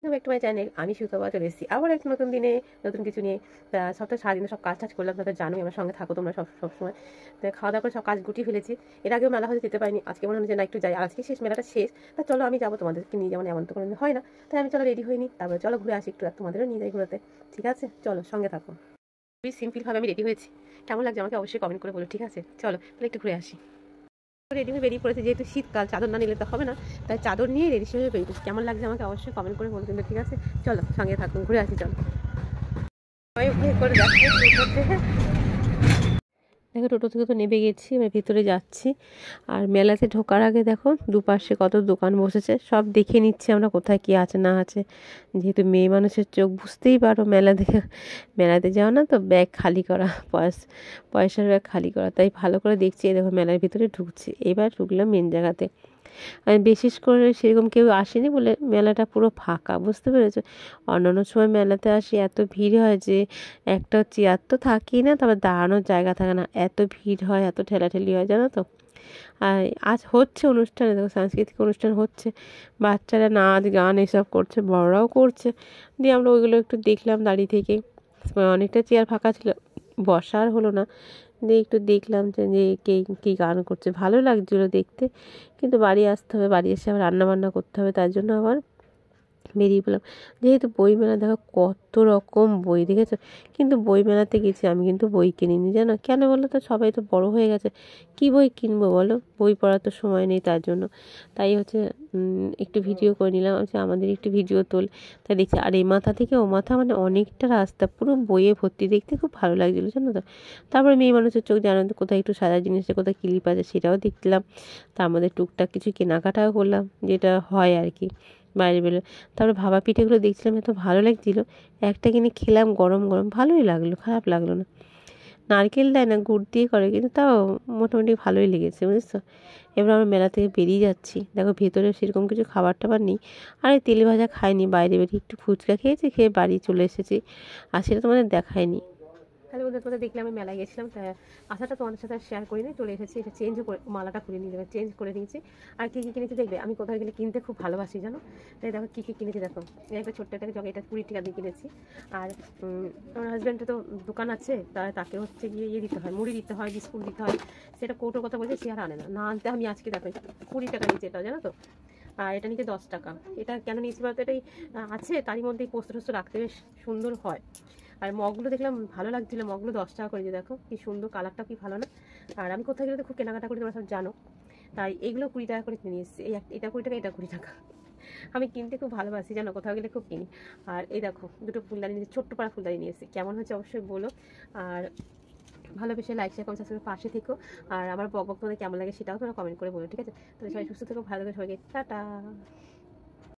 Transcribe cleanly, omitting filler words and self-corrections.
একটু চ্যানেল আমি সুতপা চলে এসেছি আবার একটা নতুন দিনে নতুন কিছু নিয়ে। সপ্তাহে সারাদিনে সব কাজ টাজ করলাম, তাদের জানোই আমার সঙ্গে থাকো তোমরা সবসময়। খাওয়া দাওয়া করে সব কাজ গুটিয়ে ফেলেছি। এর আগেও মেলা হয়তো যেতে পারিনি, আজকে মনে হচ্ছে না একটু যাই, আর আজকে শেষ, মেলাটা শেষ। তা চলো আমি যাবো, তোমাদেরকে নিয়ে যেমন এমন তো কোনো হয় না, তাই আমি চলো রেডি হইনি, তারপরে চলো ঘুরে আসি একটু, আর তোমাদেরও নিয়ে যাই ঘুরতে। ঠিক আছে, চলো সঙ্গে থাকো। খুবই সিম্পলভাবে আমি রেডি হয়েছি, কেমন লাগছে আমাকে অবশ্যই কমেন্ট করে বলো। ঠিক আছে, চলো তাহলে একটু ঘুরে আসি। রেডি হয়ে বেরিয়ে পড়েছে, যেহেতু শীতকাল চাদর না নিলে তো হবে না, তাই চাদর নিয়ে রেডি হয়ে বেরিয়ে পড়েছি। কেমন লাগছে আমাকে অবশ্যই কমেন্ট করে বলবেন। ঠিক আছে, চলো সঙ্গে থাকুন, ঘুরে আসি চলো। করে যাচ্ছে দেখো, টোটো থেকে তো নেমে গেছি, এবার ভিতরে যাচ্ছি। আর মেলাতে ঢোকার আগে দেখো দুপাশে কত দোকান বসেছে, সব দেখে নিচ্ছি আমরা কোথায় কী আছে না আছে। যেহেতু মেয়ে মানুষের চোখ বুঝতেই পারো, মেলা দেখে মেলাতে যাও না তো ব্যাগ খালি করা, পয়সার ব্যাগ খালি করা, তাই ভালো করে দেখছি। এই দেখো মেলার ভিতরে ঢুকছি, এবার ঢুকলাম মেন জায়গাতে। আর বিশেষ করে সেরকম কেউ আসেনি বলে মেলাটা পুরো ফাঁকা, বুঝতে পেরেছো। অন্যান্য সময় মেলাতে আসি এত ভিড় হয় যে একটা চেয়ার তো থাকেই না, তারপর দাঁড়ানোর জায়গা থাকে না, এত ভিড় হয়, এত ঠেলাঠেলি হয় জানো তো। আর আজ হচ্ছে অনুষ্ঠানে, দেখো সাংস্কৃতিক অনুষ্ঠান হচ্ছে, বাচ্চারা নাচ গান এসব করছে, বড়রাও করছে। দিয়ে আমরা ওইগুলো একটু দেখলাম দাঁড়িয়ে থেকে। অনেকটা চেয়ার ফাঁকা ছিল, বসার হলো না। দিয়ে একটু দেখলাম যে কে কী গান করছে, ভালো লাগছিলো দেখতে। কিন্তু বাড়ি আসতে হবে, বাড়ি এসে আবার রান্নাবান্না করতে হবে, তার জন্য আবার বেরিয়ে পড়লাম। যেহেতু বইমেলা দেখো কত রকম বই, দেখেছো। কিন্তু বইমেলাতে গেছি, আমি কিন্তু বই কিনিনি জানো, কেন বলো তো, সবাই তো বড় হয়ে গেছে, কি বই কিনবো বলো, বই পড়ার তো সময় নেই, তার জন্য। তাই হচ্ছে একটু ভিডিও করে নিলাম, হচ্ছে আমাদের একটু ভিডিও তোল। তাই দেখছি, আর এই মাথা থেকে ও মাথা মানে অনেকটা রাস্তা পুরো বইয়ে ভর্তি, দেখতে খুব ভালো লাগছিলো জানো তো। তারপরে মেয়ে মানুষের চোখ জানো তো, কোথায় একটু সাদা জিনিস, কোথায় ক্লিপ আছে সেটাও দেখলাম। তার মধ্যে টুকটাক কিছু কেনাকাটাও করলাম, যেটা হয় আর কি বাইরে বেরোলে। তারপরে ভাপা পিঠেগুলো দেখছিলাম, এত ভালো লাগছিলো, একটা কিনে খেলাম গরম গরম, ভালোই লাগলো, খারাপ লাগলো না। নারকেল দেয় না, গুড় দিয়ে করে, কিন্তু তাও মোটামুটি ভালোই লেগেছে, বুঝেছো। এবার আমরা মেলা থেকে বেরিয়ে যাচ্ছি, দেখো ভেতরে সেরকম কিছু খাবার টাবার নেই। আর এই তেলে ভাজা খাইনি, বাইরে বেরিয়ে একটু ফুচকা খেয়েছি, খেয়ে বাড়ি চলে এসেছি। আর সেটা তোমাদের দেখায়নি। তাহলে তোমাদের দেখলে আমি মেলায় গেছিলাম, তাই আসাটা তোমাদের সাথে শেয়ার করিনি, চলে এসেছি। এটা চেঞ্জও করে, মালাটা খুলে নিয়ে যাবে, চেঞ্জ করে নিয়েছি। আর কী কী কিনেছি দেখবে, আমি কোথাও গেলে কিনতে খুব ভালোবাসি জানো। তাই দেখো কী কী কিনেছি, দেখো এই একটা ছোট্ট একটা জগ, এটা 20 টাকা দিয়ে কিনেছি। আর আমার হাজব্যান্ডের তো দোকান আছে, তাকে হচ্ছে গিয়ে ইয়ে দিতে হয়, মুড়ি দিতে হয়, বিস্কুট দিতে হয়। সেটা কৌটোর কথা বলছে, সে আর আনে না, না আনতে আমি আজকে দেখো 20 টাকা নিয়েছি এটা, জানো তো। আর এটা নিচে 10 টাকা। এটা কেন নিয়েছি বলতো, এটাই আছে, তারই মধ্যে পোস্ত টোস্ত রাখতে বেশ সুন্দর হয়। আর মগগুলো দেখলাম ভালো লাগছিলো, মগগুলো 10 টাকা করে, যে দেখো কি সুন্দর, কালারটাও কি ভালো না। আর আমি কোথায় গেলে তো খুব কেনাকাটা করি, তোমরা সব জানো। তাই এগুলো 20 টাকা করে কিনে নিয়ে এসেছি। এটা 20 টাকা, এটা 20 টাকা। আমি কিনতে খুব ভালোবাসি জানো, কোথাও গেলে খুব কিনি। আর এই দেখো দুটো ফুলদানি নিয়ে, ছোট্ট পাড়া ফুলদানি নিয়ে এসেছি, কেমন হচ্ছে অবশ্যই বলো। আর ভালোবেসে লাইক শেয়ার কমেন্ট সাবস্ক্রাইব পাশে থেকো। আর আমার বক বক তোমাদের কেমন লাগে সেটাও তোমরা কমেন্ট করে বলো। ঠিক আছে, তাহলে সবাই সুস্থ থেকো, ভালো থেকো, সবাইকে টাটা।